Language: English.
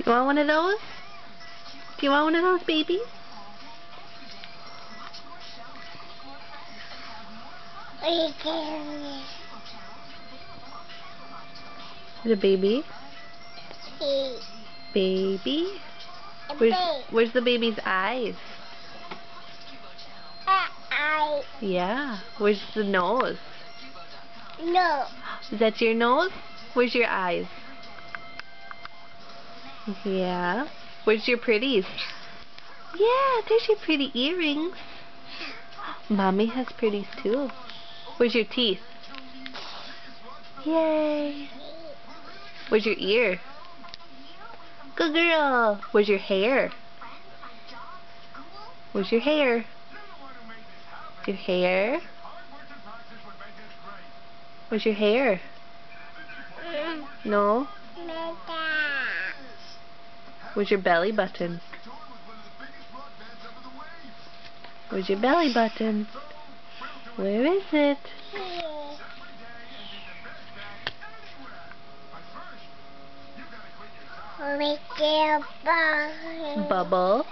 You want one of those? Do you want one of those, baby? The baby? Baby? Where's the baby's eyes? Yeah. Where's the nose? No. Is that your nose? Where's your eyes? Yeah. Where's your pretties? Yeah, there's your pretty earrings. Mommy has pretties too. Where's your teeth? Yay. Where's your ear? Good girl. Where's your hair? Where's your hair? Your hair? Where's your hair? No? Where's your belly button? Where's your belly button? Where is it? Bubble. Bubble.